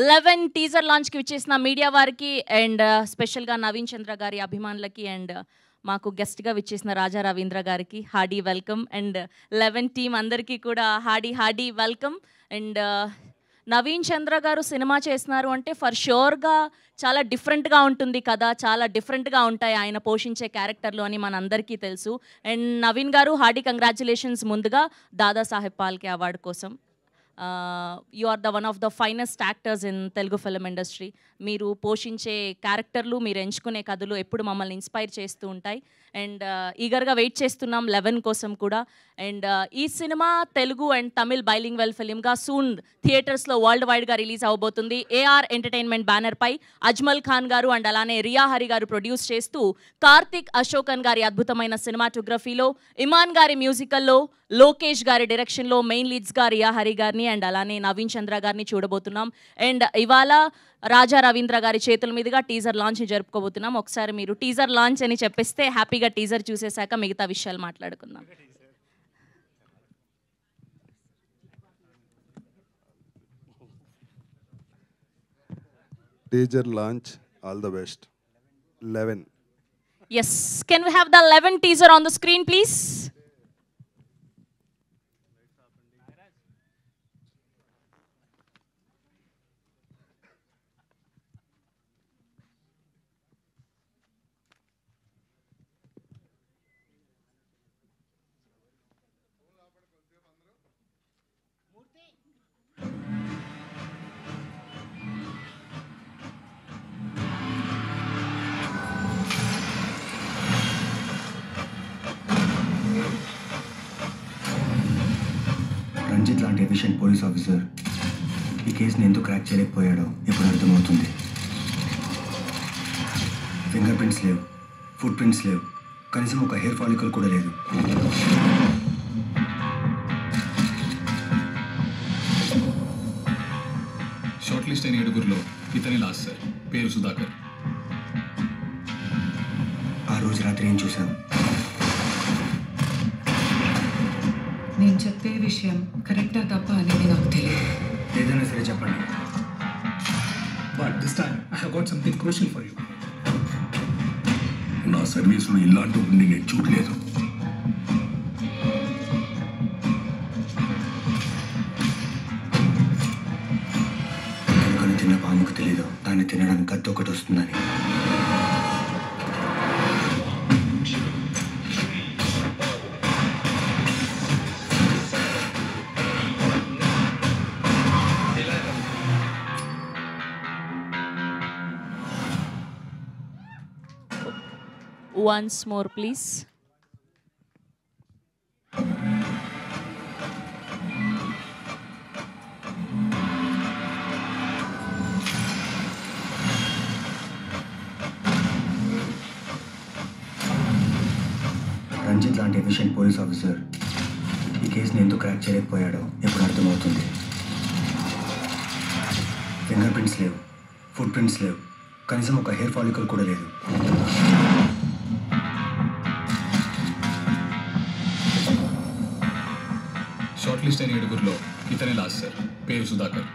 11 teaser లాంచ్కి విచ్చేసిన media వారికి and స్పెషల్గా నవీన్ చంద్ర గారి అభిమానులకి అండ్ మాకు గెస్ట్గా విచ్చేసిన రాజా రవీంద్ర గారికి హార్డీ వెల్కమ్ అండ్ 11 టీమ్ అందరికీ కూడా హార్డీ వెల్కమ్ అండ్ నవీన్ చంద్ర గారు సినిమా చేస్తున్నారు అంటే ఫర్ షూర్గా చాలా డిఫరెంట్గా ఉంటుంది కదా, చాలా డిఫరెంట్గా ఉంటాయి ఆయన పోషించే క్యారెక్టర్లు అని మనందరికీ తెలుసు. అండ్ నవీన్ గారు హార్డీ కంగ్రాచులేషన్స్ ముందుగా దాదాసాహెబ్ పాల్కే అవార్డు కోసం. You are the one of the finest actors in Telugu film industry. మీరు పోషించే క్యారెక్టర్లు, మీరు ఎంచుకునే కథలు ఎప్పుడు మమ్మల్ని ఇన్స్పైర్ చేస్తూ ఉంటాయి. అండ్ ఈగర్గా వెయిట్ చేస్తున్నాం 11 కోసం కూడా. అండ్ ఈ cinema Telugu and Tamil bilingual ఫిలింగా సూన్ థియేటర్స్లో వరల్డ్ వైడ్గా రిలీజ్ అవబోతుంది. ఏఆర్ ఎంటర్టైన్మెంట్ బ్యానర్పై అజ్మల్ ఖాన్ గారు అండ్ అలానే రియా హరి గారు ప్రొడ్యూస్ చేస్తూ కార్తిక్ అశోకన్ గారి అద్భుతమైన సినిమాటోగ్రఫీలో, ఇమాన్ గారి మ్యూజికల్లో, లోకేష్ గారి డైరెక్షన్లో మెయిన్ లీడ్స్గా రియా హరి గారిని అండ్ అలానే నవీన్ చంద్ర గారిని చూడబోతున్నాం. అండ్ ఇవాళ రాజా రవీంద్ర గారి చేతుల మీదుగా టీజర్ లాంచ్ జరుపుకోబోతున్నాం. ఒకసారి మీరు టీజర్ లాంచ్ అని చెప్పిస్తే హ్యాపీగా టీజర్ చూసేశాక మిగతా విషయాలు మాట్లాడుకుందాం. Teaser launch all the best. 11. Yes, can we have the 11 teaser on the screen please? Ranjith లాంటి ఎఫిషియెంట్ పోలీస్ ఆఫీసర్ ఈ కేసుని ఎందుకు క్రాక్ చేయలేకపోయాడో ఎప్పుడు అర్థమవుతుంది. ఫింగర్ ప్రింట్స్ లేవు, ఫుట్ ప్రింట్స్ లేవు, కనీసం ఒక హెయిర్ ఫాలికల్ కూడా లేదు. షార్ట్ లిస్ట్ అయిన 7గురిలో ఇతని లాస్ట్ సార్, పేరు సుధాకర్. ఆ రోజు రాత్రి ఏం చూశాను? నేను చెప్పే విషయం కరెక్టా తప్ప అనేది నాకు తెలియదు. ఏదైనా సరే చెప్పండి. But this time I have got something crucial for you. నా సర్వీసులో ఇలాంటి ఉండి నేను చూడలేదు. ఎలుకను తిన్న పాముకు తెలీదు దాన్ని తినడానికి గద్ద ఒకటి వస్తుందని. Once more please. రంజిత్ లాంటి ఎఫిషియెంట్ పోలీస్ ఆఫీసర్ ఈ కేసుని ఎందుకు క్రాక్ చేయలేకపోయాడో ఎప్పుడు అర్థమవుతుంది. ఫింగర్ ప్రింట్స్ లేవు, ఫుట్ ప్రింట్స్ లేవు, కనీసం ఒక హెయిర్ ఫాలికల్ కూడా లేదు. షార్ట్ లిస్ట్ అయిన 7గురిలో ఇతని లాస్ట్ సార్, పేరు సుధాకర్.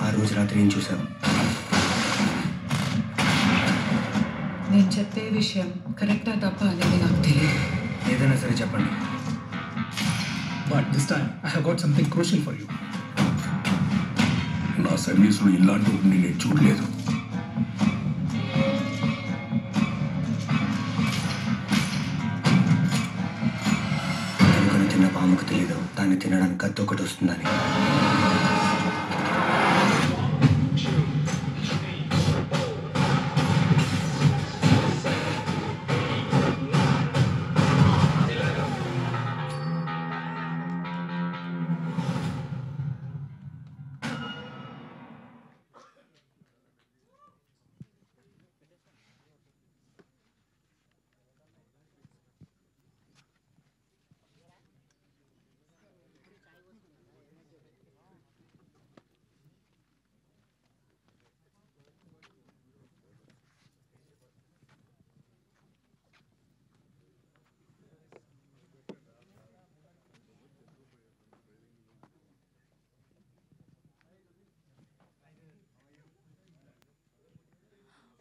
ఆ రోజు రాత్రి ఏం చూశాను? నేను చెప్పే విషయం కరెక్టా తప్ప అనేది నాకు తెలియదు. ఏదైనా సరే చెప్పండి. But this time I have got something crucial for you. నా సర్వీసులో ఇలాంటి ఉండి నేను చూడలేదు. ఎలుకను తిన్న పాముకు తెలీదు దాన్ని తినడానికి గద్ద ఒకటి వస్తుందని.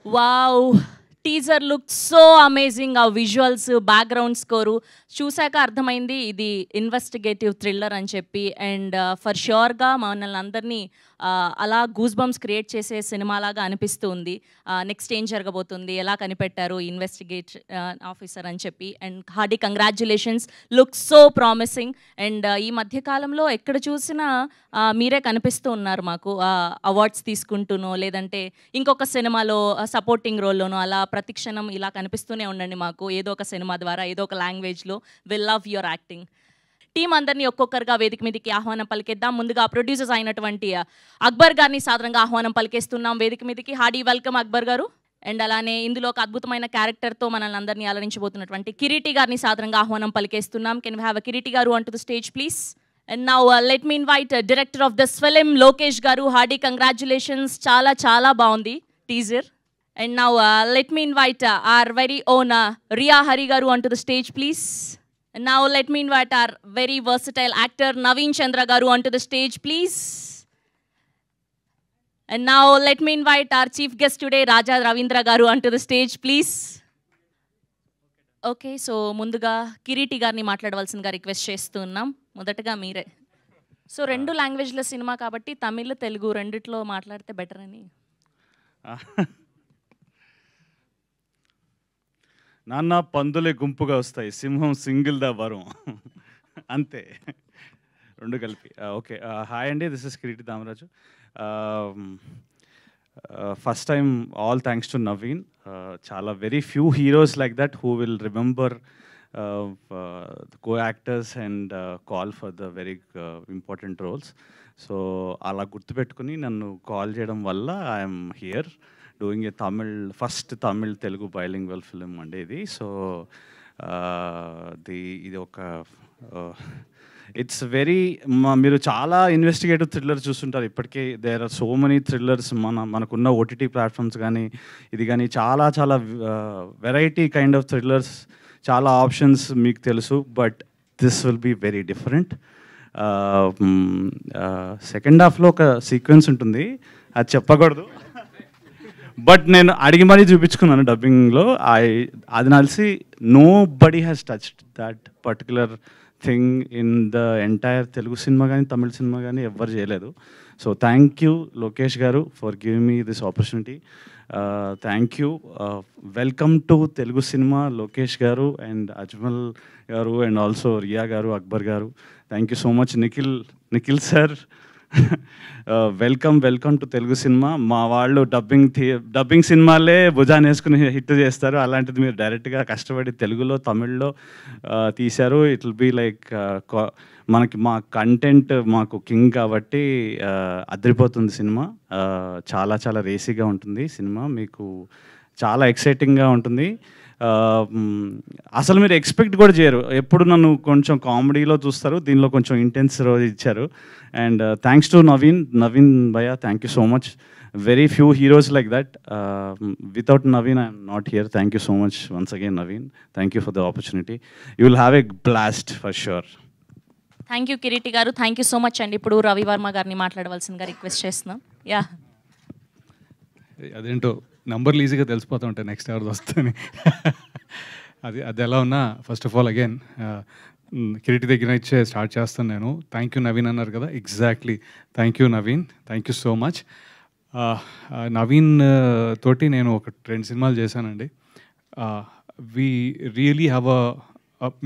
Wow, teaser look so amazing. ఆ విజువల్స్, బ్యాక్గ్రౌండ్ స్కోరు చూశాక అర్థమైంది ఇది ఇన్వెస్టిగేటివ్ థ్రిల్లర్ అని చెప్పి. అండ్ ఫర్ ష్యూర్గా మనల్ని అందరినీ అలా గూస్ బంప్స్ క్రియేట్ చేసే సినిమాలాగా అనిపిస్తూ ఉంది. నెక్స్ట్ ఏం జరగబోతుంది, ఎలా కనిపెట్టారు ఇన్వెస్టిగేట్ ఆఫీసర్ అని చెప్పి. And hearty congratulations, look so promising. And ఈ మధ్యకాలంలో ఎక్కడ చూసినా మీరే కనిపిస్తూ ఉన్నారు మాకు, అవార్డ్స్ తీసుకుంటూనో లేదంటే ఇంకొక సినిమాలో సపోర్టింగ్ రోల్లోనో అలా ప్రతి క్షణం ఇలా కనిపిస్తూనే ఉండండి మాకు, ఏదో ఒక సినిమా ద్వారా, ఏదో ఒక లాంగ్వేజ్లో. Will love your acting. Team అందరినీ ఒక్కొక్కరుగా వేదిక మీదకి ఆహ్వానం పలికేద్దాం. ముందుగా ప్రొడ్యూసర్స్ అయినటువంటి అక్బర్ గారిని సాధారణంగా ఆహ్వానం పలికేస్తున్నాం వేదిక మీదకి. హార్డీ వెల్కమ్ అక్బర్ గారు. అండ్ అలానే ఇందులో ఒక అద్భుతమైన క్యారెక్టర్తో మనల్ని అందరినీ అలరించబోతున్నటువంటి కిరీటి గారిని సాధారణంగా ఆహ్వానం పలికేస్తున్నాం. Can we have a Kireeti గారు on to the stage please. And now let me invite director of this film Lokesh గారు. హార్డీ కంగ్రాచ్యులేషన్స్, చాలా చాలా బాగుంది teaser. And now let me invite our very own Riya Hari గారు on to the stage please. And now let me invite our very versatile actor Naveen Chandra garu onto the stage please. And now let me invite our chief guest today Raja Ravindra garu onto the stage please. Okay, so ముందుగా కిరీటి గారిని మాట్లాడవలసిందిగా request చేస్తున్నాం. మొదటగా మీరే. So రెండు లాంగ్వేజ్ల cinema కాబట్టి తమిళ్ తెలుగు రెండిట్లో మాట్లాడితే బెటర్ అని. నాన్న పందులే గుంపుగా వస్తాయి, సింహం సింగిల్దా వరం, అంతే రెండు కలిపి. ఓకే, హాయ్ అండి, this is Kireeti Damaraju. First time all thanks to Naveen. చాలా very few heroes like that who will remember co actors and call for the very important roles. So అలా గుర్తుపెట్టుకుని నన్ను కాల్ చేయడం వల్ల I'm here doing a first Tamil Telugu bilingual film అండి ఇది. So ఇది ఒక ఇట్స్ వెరీ, మీరు చాలా ఇన్వెస్టిగేటివ్ థ్రిల్లర్ చూస్తుంటారు ఇప్పటికే. There are so many thrillers మనకున్న ఓటీటీ ప్లాట్ఫామ్స్ కానీ ఇది కానీ చాలా చాలా వెరైటీ కైండ్ ఆఫ్ థ్రిల్లర్స్, చాలా ఆప్షన్స్ మీకు తెలుసు. But this will be very different. Second హాఫ్లో ఒక సీక్వెన్స్ ఉంటుంది, అది చెప్పకూడదు, బట్ నేను అడిగి మరీ చూపించుకున్నాను డబ్బింగ్లో. అది నాల్సి nobody has touched that particular thing in the entire Telugu cinema కానీ తమిళ సినిమా కానీ ఎవ్వరు చేయలేదు. సో థ్యాంక్ యూ లోకేష్ గారు for giving me this opportunity. Thank you. Welcome to Telugu cinema Lokesh గారు అండ్ అజ్మల్ గారు అండ్ ఆల్సో రియా గారు, అక్బర్ గారు. Thank you so much. Nikhil sir, welcome to Telugu cinema. మా వాళ్ళు డబ్బింగ్ సినిమాలే భుజాన్ని వేసుకుని హిట్ చేస్తారు, అలాంటిది మీరు డైరెక్ట్గా కష్టపడి తెలుగులో తమిళ్లో తీశారు. ఇట్ విల్ బీ లైక్ మా కంటెంట్ మాకు కింగ్ కాబట్టి అదిరిపోతుంది సినిమా. చాలా చాలా రేసీగా ఉంటుంది సినిమా, మీకు చాలా ఎక్సైటింగ్గా ఉంటుంది. అసలు మీరు ఎక్స్పెక్ట్ కూడా చేయరు. ఎప్పుడు నన్ను కొంచెం కామెడీలో చూస్తారు, దీనిలో కొంచెం ఇంటెన్స్ రోజు ఇచ్చారు. అండ్ థ్యాంక్స్ టు నవీన్ భయ్య, thank you so much. Very few heroes like that. Without Naveen I'm not here. Thank you so much once again Naveen. Thank you for the opportunity. You will have a blast for sure. Thank you Kireeti garu, thank you so much అండి. ఇప్పుడు రవివర్మ గారిని మాట్లాడవలసిందిగా request చేస్తున్నాం. Yeah, అదేంటో నంబర్లు ఈజీగా తెలిసిపోతూ ఉంటాయి next ఎవరిది వస్తుంది. అది ఎలా ఉన్నా first of all again Kireeti దగ్గర ఇచ్చే స్టార్ట్ చేస్తాను నేను. థ్యాంక్ యూ నవీన్ అన్నారు కదా, exactly. Thank you Naveen, thank you so much. Naveen తోటి నేను ఒక 2 సినిమాలు చేశానండి. We really have a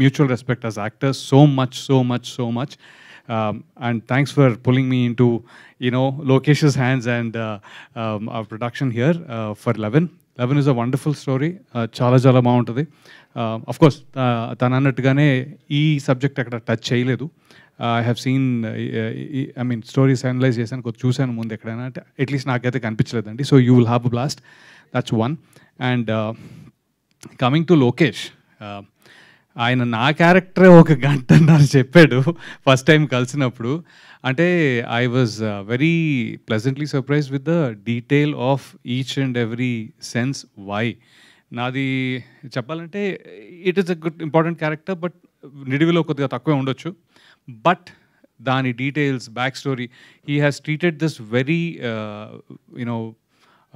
mutual respect as actors, so much. And thanks for pulling me into, Lokesh's hands and our production here for 11. 11 is a wonderful story. Chala baaguntadi. Of course, tanu annattugaane ee subject akkada touch cheyaledu. I have seen, stories analyze chesanu, chusanu mundu ekkadaina, at least naakaithe kanipichaledanడి. So you will have a blast. That's one. And coming to Lokesh, ఆయన నా క్యారెక్టరే 1 గంటన్నర చెప్పాడు first time కలిసినప్పుడు. అంటే I was very pleasantly surprised with the detail of each and every sense why. నాది చెప్పాలంటే it is a good important character, but నిడివిలో కొద్దిగా తక్కువే ఉండొచ్చు. బట్ దాని details, back story, he has treated this very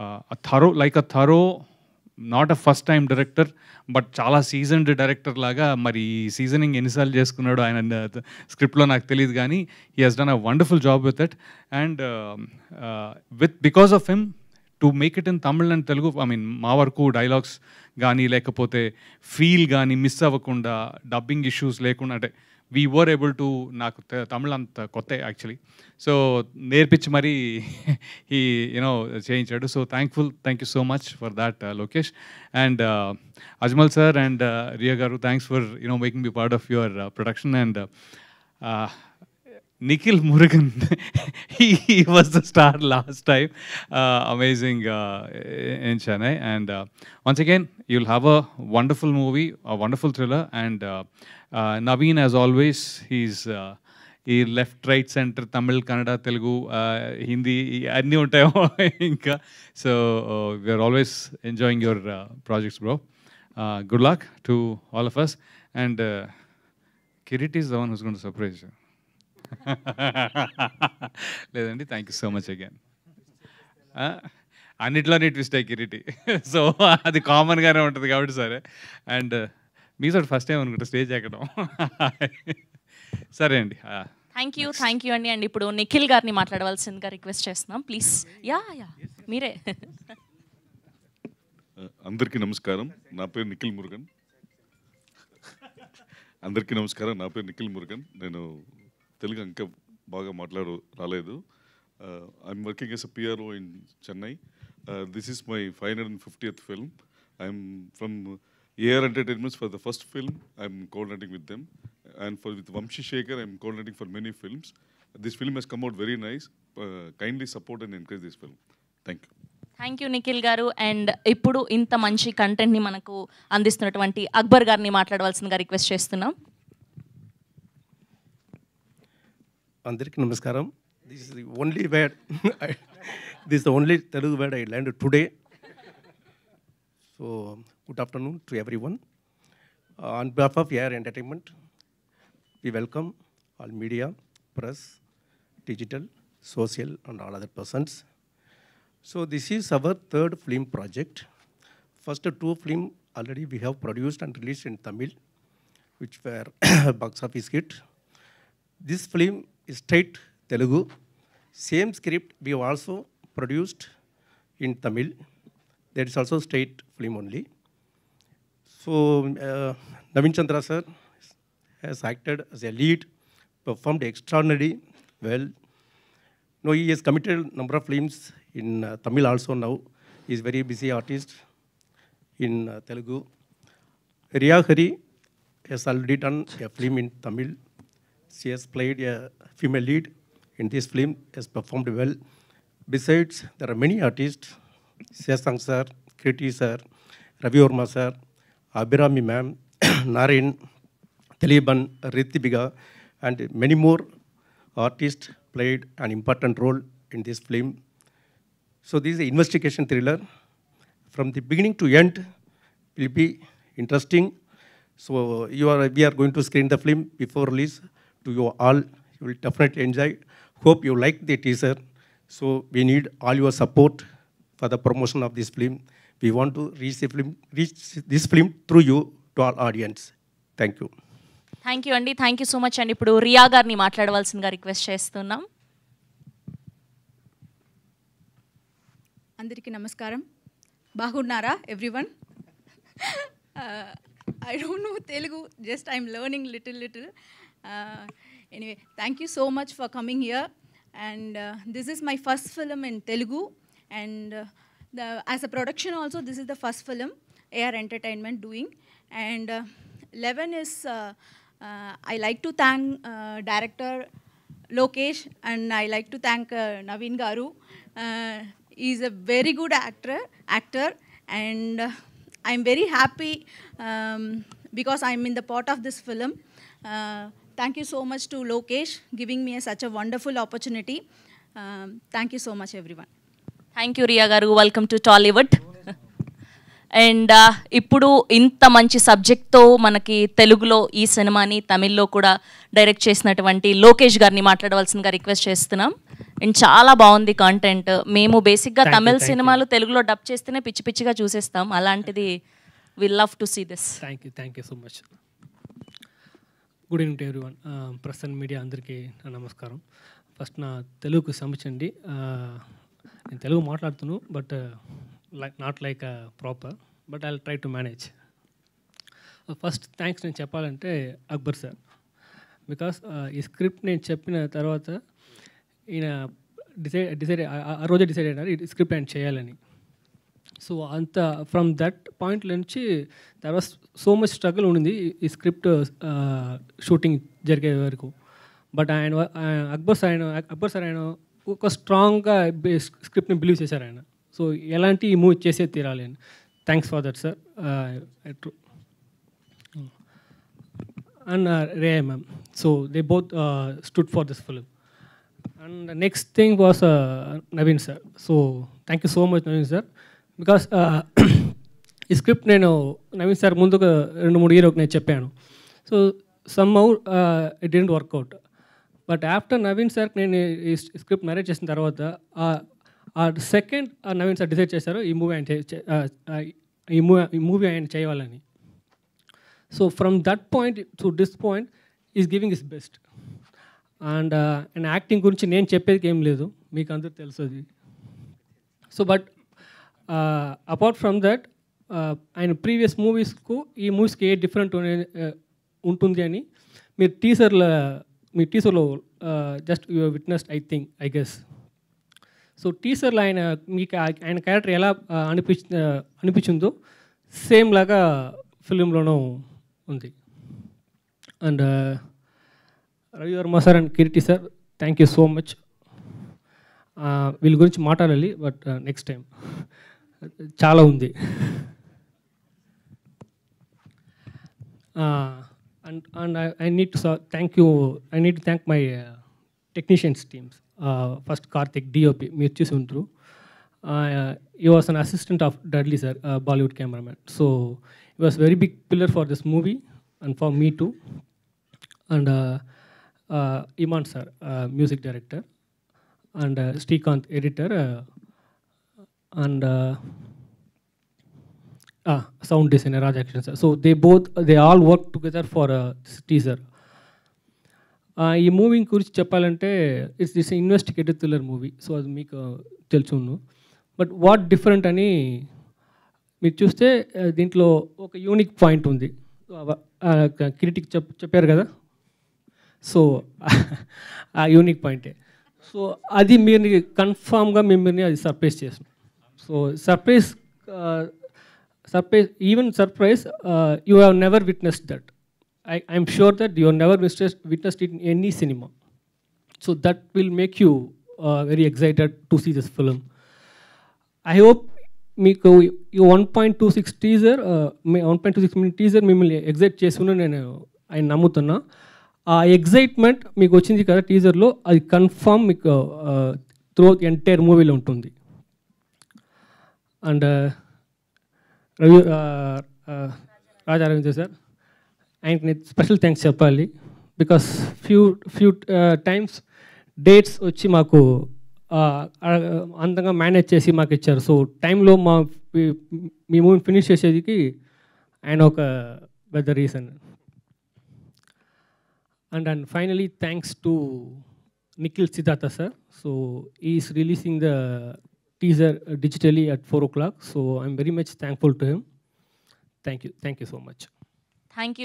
a thorough, not a first time director, but చాలా seasoned director లాగా, మరి సీజనింగ్ ఎన్నిసార్లు చేసుకున్నాడు ఆయన స్క్రిప్ట్లో నాకు తెలియదు, కానీ he has done a wonderful job with it. And because of him to make it in Tamil and Telugu, I mean మా వరకు డైలాగ్స్ కానీ లేకపోతే ఫీల్ కానీ మిస్ అవ్వకుండా, డబ్బింగ్ ఇష్యూస్ లేకుండా, అంటే వీ వర్ ఏబుల్ టు, నాకు తమిళ్ అంత కొత్త యాక్చువల్లీ, సో నేర్పించి మరీ ఈ యూనో చేయించాడు. So thank you so much for that Lokesh. And Ajmal sir and Riya గారు, thanks for making me part of your production. And Nikhil Murugan, he was the star last time, amazing in Chennai. And once again, you'll have a wonderful movie, a wonderful thriller. And Naveen, as always, he left, right, center, Tamil, Kannada, Telugu, Hindi, anni untayo inka. So we are always enjoying your projects, bro. Good luck to all of us. And Kiriti is the one who's going to surprise you. లేదండి, thank you so much again. అన్నిట్లోనే twist అయ్యి Kireeti, so అది కామన్గానే ఉంటుంది కాబట్టి సరే. And మీ sir first time అనుకుంటా స్టేజ్ ఎక్కడం. సరే అండి, థ్యాంక్ యూ అండి. అండ్ ఇప్పుడు నిఖిల్ గారిని మాట్లాడవలసిందిగా రిక్వెస్ట్ చేస్తున్నాం, ప్లీజ్. యా మీరే. అందరికీ నమస్కారం, నా పేరు నిఖిల్ మురుగన్. అందరికీ నమస్కారం, నా పేరు నిఖిల్ మురుగన్. నేను తెలుగు ఇంకా బాగా రాలేదు. I'm working as a PRO in Chennai. This is my 550th film. I'm from AR entertainments for the first film. I'm coordinating with them. And with Vamsi Shekar I'm coordinating for many films. This film has come out very nice. Kindly support and encourage this film. Thank you Nikhil garu. అండ్ ఇప్పుడు ఇంత మంచి కంటెంట్ని మనకు అందిస్తున్నటువంటి అక్బర్ గారిని మాట్లాడవలసిందిగా request చేస్తున్నాం. అందరికీ నమస్కారం. This is the only word this is the only Telugu word I learned today. So good afternoon to everyone. On behalf of AR entertainment, we welcome all media, press, digital, social and all other persons. So this is our third film project. First two film already we have produced and released in Tamil, which were box office hit. This film is straight Telugu. Same script we have also produced in Tamil. That is also straight film only. So Naveen Chandra sir has acted as a lead, performed extraordinarily well. No, he has committed number of films in Tamil also now. He is very busy artist in Telugu. Riya Hari has already done a film in Tamil. She has played a female lead in this film, has performed well. Besides, there are many artists, Sesang sir, Kriti sir, Ravi Verma sir, Abhirami ma'am, Naren, Taliban, Ritibiga, and many more artists played an important role in this film. So this is an investigation thriller. From the beginning to end will be interesting. So we are going to screen the film before release to you all. You will definitely enjoy. Hope you like the teaser. So we need all your support for the promotion of this film. We want to reach this film through you to our audience. Thank you. Thank you అండి. Thank you so much అండి. ఇప్పుడు రియా గారిని మాట్లాడవలసిందిగా request చేస్తున్నాం. అందరికీ నమస్కారం. బాగున్నారా everyone? I don't know Telugu, just I'm learning little. Anyway, thank you so much for coming here. And this is my first film in Telugu. And as a production also, this is the first film AR Entertainment doing. And 11 is, I like to thank director Lokesh, and I like to thank Naveen Garu. He's a very good actor, and I'm very happy because I'm in the part of this film. Thank you so much to Lokesh giving me such a wonderful opportunity. Thank you so much, everyone. Thank you Riya గారు. Welcome to Tollywood. And ఇప్పుడు ఇంత మంచి సబ్జెక్ట్తో మనకి తెలుగులో ఈ సినిమాని తమిళ్లో కూడా డైరెక్ట్ చేసినటువంటి లోకేష్ గారిని మాట్లాడవలసిందిగా రిక్వెస్ట్ చేస్తున్నాం. అండ్ చాలా బాగుంది కాంటెంట్. మేము బేసిక్గా తమిళ సినిమాలు తెలుగులో డబ్ చేస్తేనే పిచ్చి పిచ్చిగా చూసేస్తాం, అలాంటిది we love to see this. Thank you so much. Good evening to everyone. Press and media అందరికీ నా నమస్కారం. ఫస్ట్ నా తెలుగుకు క్షమించండి, నేను తెలుగు మాట్లాడుతున్నాను but not like proper, but I will try to manage. First thanks నేను చెప్పాలంటే అక్బర్ సార్, బికాస్ ఈ స్క్రిప్ట్ నేను చెప్పిన తర్వాత ఈయన డిసైడ్ ఆ రోజే డిసైడ్ అయినారు ఈ స్క్రిప్ట్ ఆయన చేయాలని. సో అంత ఫ్రమ్ దట్ పాయింట్ నుంచి there was so much struggle ఉండింది ఈ స్క్రిప్ట్ షూటింగ్ జరిగే వరకు. బట్ అక్బర్ సార్ ఆయన ఒక స్ట్రాంగ్గా స్క్రిప్ట్ని బిలీవ్ చేశారు ఆయన. సో ఎలాంటి మూవ్ చేసే తీరాలి అని. Thanks for that sir. And Riya ma'am, so they both stood for this film. And next thing was Naveen sir. So thank you so much Naveen sir, because ఈ స్క్రిప్ట్ నేను నవీన్ సార్ ముందుగా 2-3 ఇయర్స్ నేను చెప్పాను. So somehow it didn't work out. But after Naveen sir నేను ఈ script narrate చేసిన తర్వాత ఆ సెకండ్ నవీన్ సార్ డిసైడ్ చేశారు ఈ మూవీ ఆయన చేయాలని. So from that point to this point is giving his best. And acting గురించి నేను చెప్పేది ఏం లేదు, మీకు అందరూ తెలుసు అది. So but apart from that ఆయన ప్రీవియస్ మూవీస్కు ఈ మూవీస్కి ఏ డిఫరెంట్ ఉంటుంది అని మీరు టీజర్లో just you witnessed I guess. So టీజర్లో ఆయన క్యారెక్టర్ ఎలా అనిపించిందో సేమ్ లాగా ఫిలింలోనూ ఉంది. And Ravi Varma sir and Kireeti sir, thank you so much. వీళ్ళ గురించి మాట్లాడాలి బట్ నెక్స్ట్ టైం, చాలా ఉంది. And I need to thank my technicians teams. First Karthik, DOP, మీరు చూసి ఉంటారు. He was an assistant of Dudley sir, Bollywood cameraman. So he was very big pillar for this movie and for me too. And Iman sir, music director, and Srikanth, editor, and sound designer Rajakrishnan sir. So they all work together for this teaser. ఈ movie గురించి చెప్పాలంటే it's investigative thriller movie. So అది మీకు తెలుసును. But what different అని మీరు చూస్తే దీంట్లో ఒక యూనిక్ పాయింట్ ఉంది. కిరీటికి చెప్పారు కదా, సో ఆ యూనిక్ పాయింటే. సో అది మీరు కన్ఫామ్గా మిమ్మల్ని అది సర్ప్రైజ్ చేస్తుంది. So surprise, even surprise, you have never witnessed that. I'm sure that you have never witnessed it in any cinema. So that will make you very excited to see this film. I hope మీకు 1.26 teaser 1.26 minute teaser మిమ్మల్ని excite చేసుకుని నేను ఆయన నమ్ముతున్నా. ఆ excitement మీకు వచ్చింది కదా టీజర్లో, అది కన్ఫామ్ మీకు త్రూ ఎంటైర్ మూవీలో ఉంటుంది. అండ్ రాజా రవీంద్ర సార్, ఆయనకి నేను స్పెషల్ థ్యాంక్స్ చెప్పాలి. బికాస్ ఫ్యూ టైమ్స్ డేట్స్ వచ్చి మాకు అందంగా మేనేజ్ చేసి మాకు ఇచ్చారు. సో టైంలో మీ మూవీ ఫినిష్ చేసేదికి ఆయన ఒక పెద్ద reason. And finally thanks to Nikhil Siddhartha sir. So is releasing the teaser digitally at 4 o'clock. So I'm very much thankful to him. Thank you so much. Thank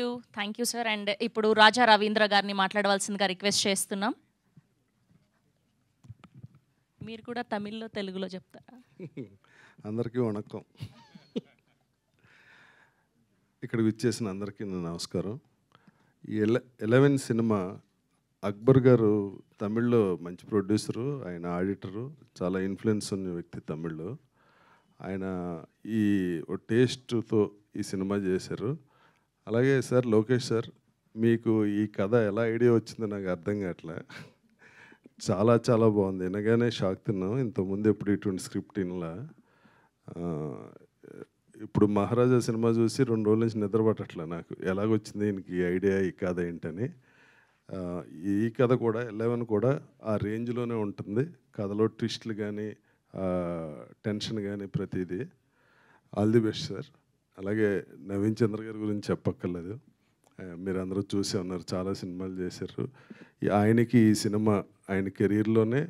you sir. And ఇప్పుడు రాజా రవీంద్ర గారిని మాట్లాడవలసిందిగా request చేస్తున్నాం. మీరు కూడా తమిళ్లో తెలుగులో చెప్తారా? అందరికీ వణకం. ఇక్కడ విచ్చేసిన అందరికీ నమస్కారం. ఈ 11 సినిమా అక్బర్ గారు తమిళ్లో మంచి ప్రొడ్యూసరు, ఆయన ఆడిటరు, చాలా ఇన్ఫ్లుయెన్స్ ఉన్న వ్యక్తి తమిళ్లో. ఆయన ఈ టేస్ట్తో ఈ సినిమా చేశారు. అలాగే సార్ లోకేష్ సార్, మీకు ఈ కథ ఎలా ఐడియా వచ్చిందో నాకు అర్థం కావట్లే. చాలా చాలా బాగుంది, వినగానే షాక్ తిన్నాం. ఇంతకుముందు ఎప్పుడు ఇటువంటి స్క్రిప్ట్ వినలా. ఇప్పుడు మహారాజా సినిమా చూసి 2 రోజుల నుంచి నిద్ర పట్టట్లే నాకు, ఎలాగొచ్చింది దీనికి ఈ ఐడియా, ఈ కథ ఏంటని. ఈ కథ కూడా 11 కూడా ఆ రేంజ్లోనే ఉంటుంది. కథలో ట్విస్ట్లు కానీ టెన్షన్ కానీ ప్రతిదీ. All the best sir. అలాగే నవీన్ చంద్ర గారి గురించి చెప్పక్కర్లేదు, మీరు అందరూ చూసే ఉన్నారు, చాలా సినిమాలు చేశారు. ఆయనకి ఈ సినిమా ఆయన కెరీర్లోనే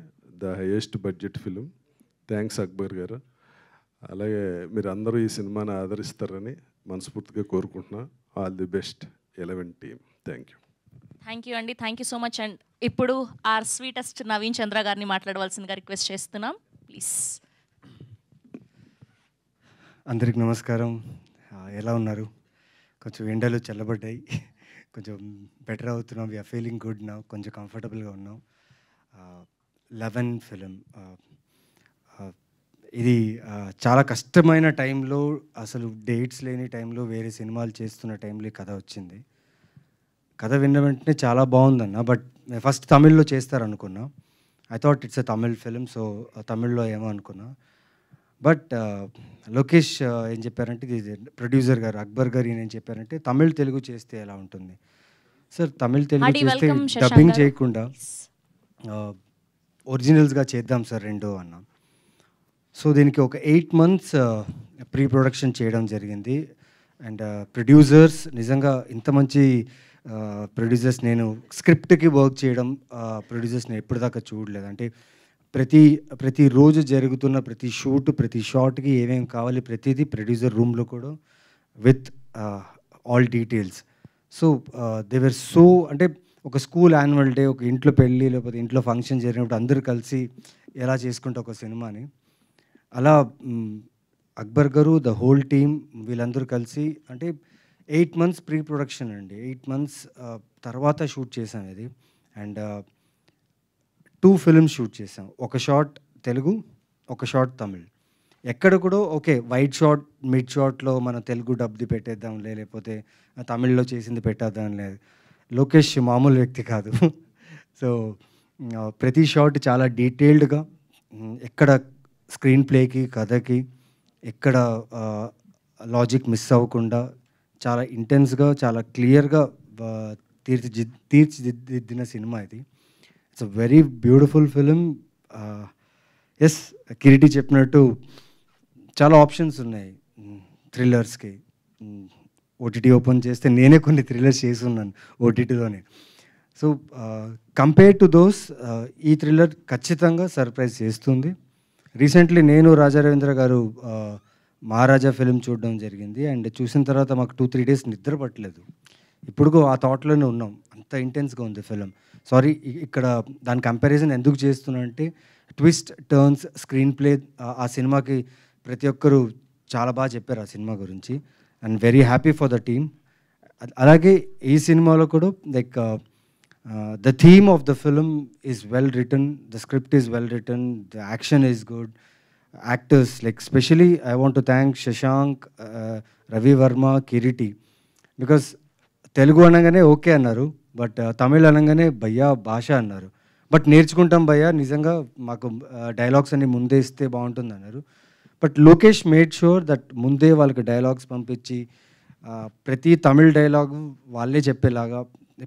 the highest budget film. Thanks Akbar గారు. అలాగే మీరు అందరూ ఈ సినిమాని ఆదరిస్తారని మనస్ఫూర్తిగా కోరుకుంటున్నా. All the best 11 team. Thank you. Thank you అండి, thank you so much. And ఇప్పుడు ఆర్ స్వీటెస్ట్ నవీన్ చంద్ర గారిని మాట్లాడవలసిందిగా రిక్వెస్ట్ చేస్తున్నాం, ప్లీజ్. అందరికి నమస్కారం. ఎలా ఉన్నారు? కొంచెం ఎండలు చల్లబడ్డాయి, కొంచెం బెటర్ అవుతున్నాం. వీఆర్ ఫీలింగ్ గుడ్ నౌ, కొంచెం కంఫర్టబుల్గా ఉన్నాం. 11 ఫిలిం ఇది చాలా కష్టమైన టైంలో, అసలు డేట్స్ లేని టైంలో, వేరే సినిమాలు చేస్తున్న టైంలో కథ వచ్చింది. కథ విన్న వెంటనే చాలా బాగుందన్న. బట్ ఫస్ట్ తమిళ్లో చేస్తారనుకున్నా. I thought it's a Tamil film, so తమిళ్లో ఏమో అనుకున్నా. బట్ లోకేష్ ఏం చెప్పారంటే, ఇది ప్రొడ్యూసర్ గారు అక్బర్ గారు ఏం చెప్పారంటే, తమిళ్ తెలుగు చేస్తే ఎలా ఉంటుంది సార్? తమిళ్ తెలుగు చేస్తే డబ్బింగ్ చేయకుండా ఒరిజినల్స్గా చేద్దాం సార్ 2 అన్నా. సో దీనికి ఒక 8 months ప్రీ ప్రొడక్షన్ చేయడం జరిగింది. అండ్ ప్రొడ్యూసర్స్ నిజంగా ఇంత మంచి ప్రొడ్యూసర్స్, నేను స్క్రిప్ట్కి వర్క్ చేయడం ప్రొడ్యూసర్స్ నేను ఎప్పటిదాకా చూడలేదు. అంటే ప్రతిరోజు జరుగుతున్న ప్రతి షూట్, ప్రతి షాట్కి ఏమేమి కావాలి ప్రతిదీ ప్రొడ్యూసర్ రూమ్లో కూడా with all details. So they were so, అంటే ఒక స్కూల్ యాన్యువల్ డే, ఒక ఇంట్లో పెళ్ళి, లేకపోతే ఇంట్లో ఫంక్షన్ జరిగినప్పుడు అందరూ కలిసి ఎలా చేసుకుంటే ఒక సినిమాని, అలా అక్బర్ గారు, ద హోల్ టీమ్, వీళ్ళందరూ కలిసి, అంటే 8 months ప్రీ ప్రొడక్షన్ అండి. 8 months తర్వాత షూట్ చేసాం ఇది. అండ్ 2 films షూట్ చేసాం. ఒక షాట్ తెలుగు, ఒక షాట్ తమిళ్. ఎక్కడ కూడా ఓకే వైట్ షాట్, మిడ్ షాట్లో మన తెలుగు డబ్ది పెట్టేద్దాం, లేకపోతే తమిళ్లో చేసింది పెట్టేద్దాం లేదు. లోకేష్ మామూలు వ్యక్తి కాదు. సో ప్రతి షాట్ చాలా డీటెయిల్డ్గా, ఎక్కడ స్క్రీన్ ప్లేకి, కథకి ఎక్కడ లాజిక్ మిస్ అవ్వకుండా చాలా ఇంటెన్స్గా, చాలా క్లియర్గా తీర్చిదిద్దిన సినిమా ఇది. It's a very beautiful film. Yes, Kireeti చెప్పినట్టు చాలా ఆప్షన్స్ ఉన్నాయి థ్రిల్లర్స్కి. ఓటీటీ ఓపెన్ చేస్తే నేనే కొన్ని థ్రిల్లర్స్ చేసి ఉన్నాను ఓటీటీలోనే. సో కంపేర్ టు దోస్ ఈ థ్రిల్లర్ ఖచ్చితంగా సర్ప్రైజ్ చేస్తుంది. రీసెంట్లీ నేను రాజా రవీంద్ర గారు మహారాజా ఫిలిం చూడడం జరిగింది. అండ్ చూసిన తర్వాత మాకు 2-3 days నిద్ర పట్టలేదు. ఇప్పుడు ఆ థాట్లోనే ఉన్నాం, అంత ఇంటెన్స్గా ఉంది ఫిలిం. సారీ, ఇక్కడ దాని కంపారిజన్ ఎందుకు చేస్తున్నా అంటే, ట్విస్ట్, టర్న్స్, స్క్రీన్ ప్లే, ఆ సినిమాకి ప్రతి ఒక్కరు చాలా బాగా చెప్పారు ఆ సినిమా గురించి. And very happy for the team. అలాగే ఈ సినిమాలో కూడా like the theme of the film is well written, the script is well written, the action is good, actors, like especially I want to thank Shashank, Ravi Verma, Kiriti, because Telugu anangane okay annaru, but Tamil anangane bhaiya bhasha annaru, but నేర్చుకుంటాం భయ్యా, నిజంగా మాకు dialogues అన్ని ముందే ఇస్తే బాగుంటుంది అన్నారు. But Lokesh made sure that ముందే వాళ్ళకి డైలాగ్స్ పంపించి ప్రతి తమిళ్ డైలాగు వాళ్ళే చెప్పేలాగా,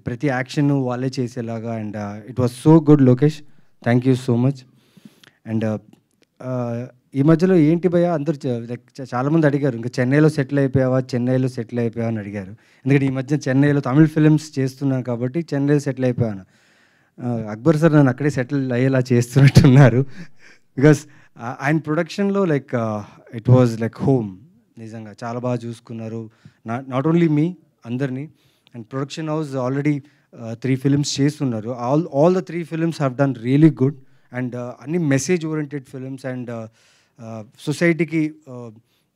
ప్రతి యాక్షన్ వాళ్ళే చేసేలాగా. And it was so good Lokesh, thank you so much. And ఈ మధ్యలో ఏంటి భయ్య అందరూ లైక్ చాలామంది అడిగారు, ఇంకా చెన్నైలో సెటిల్ అయిపోయావా, చెన్నైలో సెటిల్ అయిపోయావా అని అడిగారు. ఎందుకంటే ఈ మధ్య చెన్నైలో తమిళ్ ఫిలిమ్స్ చేస్తున్నాను కాబట్టి చెన్నైలో సెటిల్ అయిపోయాను. అక్బర్ సార్ నన్ను అక్కడే సెటిల్ అయ్యేలా చేస్తున్నట్టున్నారు. బికాస్ ఆయన ప్రొడక్షన్లో like it was like home. నిజంగా చాలా బాగా చూసుకున్నారు, నాట్ ఓన్లీ మీ, అందరినీ. And production house already 3 films చేస్తున్నారు. All the 3 films have done really good. And అన్ని మెసేజ్ ఓరియంటెడ్ ఫిలిమ్స్. అండ్ సొసైటీకి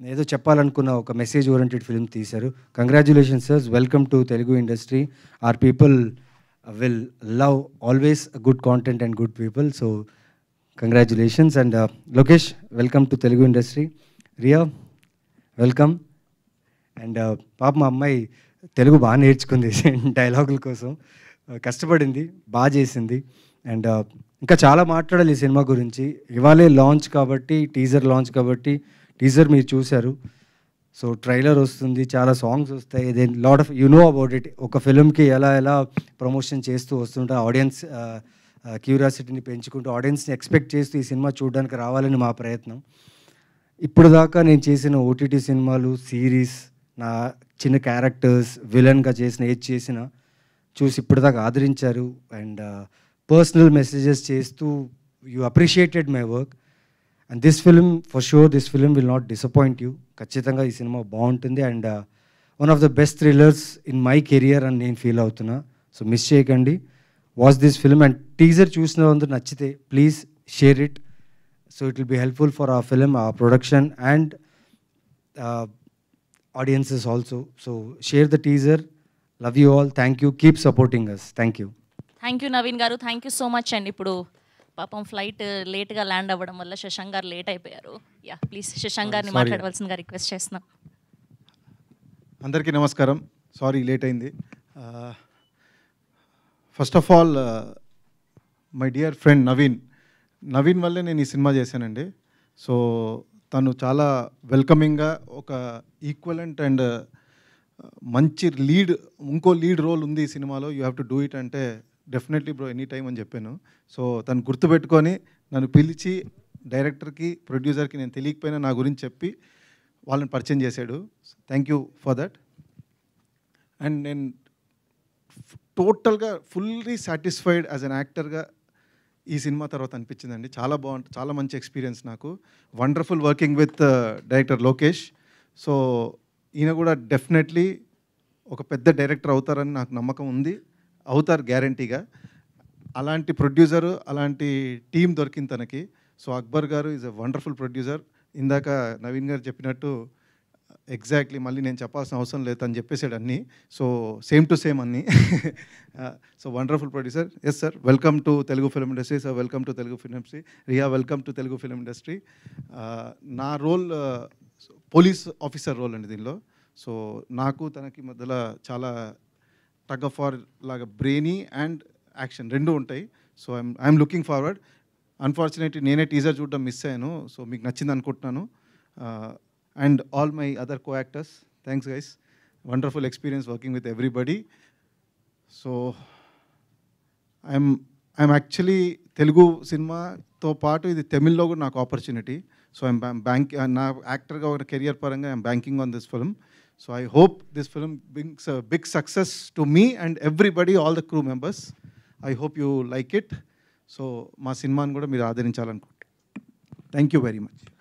ఏదో చెప్పాలనుకున్న ఒక మెసేజ్ ఓరియంటెడ్ ఫిలిం తీశారు. Congratulations sir, welcome to Telugu industry. Our people will love always good content and good people. So congratulations. And Lokesh, welcome to Telugu industry. Riya, welcome. And పాప మా అమ్మాయి తెలుగు బాగా నేర్చుకుంది డైలాగుల కోసం, కష్టపడింది, బాగా చేసింది. అండ్ ఇంకా చాలా మాట్లాడాలి ఈ సినిమా గురించి. ఇవాళే లాంచ్ కాబట్టి, టీజర్ లాంచ్ కాబట్టి, టీజర్ మీరు చూశారు. సో ట్రైలర్ వస్తుంది, చాలా సాంగ్స్ వస్తాయి, then lot of you know about it. ఒక ఫిల్మ్కి ఎలా ప్రమోషన్ చేస్తూ వస్తుంటే ఆడియన్స్ క్యూరియాసిటీని పెంచుకుంటూ ఆడియన్స్ని ఎక్స్పెక్ట్ చేస్తూ ఈ సినిమా చూడడానికి రావాలని మా ప్రయత్నం. ఇప్పుడు దాకా నేను చేసిన ఓటీటీ సినిమాలు, సిరీస్, నా చిన్న క్యారెక్టర్స్, విలన్గా ఏది చేసినా చూసి ఇప్పటిదాకా ఆదరించారు. అండ్ పర్సనల్ మెసేజెస్ చేస్తూ you appreciated my work. And this film for sure, this film will not disappoint you. ఖచ్చితంగా ఈ సినిమా బాగుంటుంది and one of the best thrillers in my career అని నేను ఫీల్ అవుతున్నా. సో మిస్ చేయకండి, watch this film. And teaser చూసిన అందరూ నచ్చితే please share it. So it will be helpful for our film, our production and audiences also. So share the teaser. Love you all. Thank you. Keep supporting us. Thank you. Thank you Naveen గారు, thank you so much అండి. ఇప్పుడు పాపం flight లేట్గా land అవ్వడం వల్ల శశాంక్ గారు late అయిపోయారు. Yeah please Shashank గారిని మాట్లాడవలసిందిగా రిక్వెస్ట్ చేస్తున్నాం. అందరికీ నమస్కారం. సారీ లేట్ అయింది. First of all my dear friend Naveen వల్లే నేను ఈ సినిమా చేశానండి. సో తను చాలా వెల్కమింగ్గా ఒక ఈక్వలెంట్ అండ్ మంచి ఇంకో లీడ్ రోల్ ఉంది ఈ సినిమాలో, you have to do it అంటే డెఫినెట్లీ బ్రో ఎనీ టైం అని చెప్పాను. సో తను గుర్తుపెట్టుకొని నన్ను పిలిచి డైరెక్టర్కి, ప్రొడ్యూసర్కి నేను తెలియకపోయినా నా గురించి చెప్పి వాళ్ళని పరిచయం చేశాడు. Thank you for that. And నేను టోటల్గా ఫుల్లీ సాటిస్ఫైడ్ యాజ్ అన్ యాక్టర్గా ఈ సినిమా తర్వాత అనిపించిందండి. చాలా బాగుంటుంది, చాలా మంచి ఎక్స్పీరియన్స్ నాకు. Wonderful working with director Lokesh. So ఈయన కూడా డెఫినెట్లీ ఒక పెద్ద డైరెక్టర్ అవుతారని నాకు నమ్మకం ఉంది, అవుతారు గ్యారంటీగా. అలాంటి ప్రొడ్యూసరు, అలాంటి టీం దొరికింది తనకి. సో అక్బర్ గారు ఈజ్ ఎ వండర్ఫుల్ ప్రొడ్యూసర్. ఇందాక నవీన్ గారు చెప్పినట్టు ఎగ్జాక్ట్లీ మళ్ళీ నేను చెప్పాల్సిన అవసరం లేదు అని చెప్పేసాడు అన్నీ. సో సేమ్ టు సేమ్ అన్నీ. So wonderful producer. Yes sir, welcome to Telugu film industry. Sir welcome to Telugu film industry. Riya welcome to Telugu film industry. నా రోల్ పోలీస్ ఆఫీసర్ రోల్ అండి దీనిలో. సో నాకు తనకి మధ్యలో చాలా టగ్ ఆఫ్ వార్ లాగా బ్రెయినీ అండ్ యాక్షన్ రెండు ఉంటాయి. So I'm looking forward. Unfortunately నేనే టీజర్ చూడడం మిస్ అయ్యాను. సో మీకు నచ్చింది అనుకుంటున్నాను. And all my other co-actors, thanks guys. Wonderful experience working with everybody. So I'm actually Telugu cinema తో పాటు ఇది తమిళ్లో కూడా నాకు ఆపర్చునిటీ. సో నా యాక్టర్గా ఒక కెరియర్ పరంగా I'm banking on this film. So I hope this film brings a big success to me and everybody, all the crew members. I hope you like it. So మా సినిమాని కూడా మీరు ఆదరించాలనుకుంటున్నాను. Thank you very much.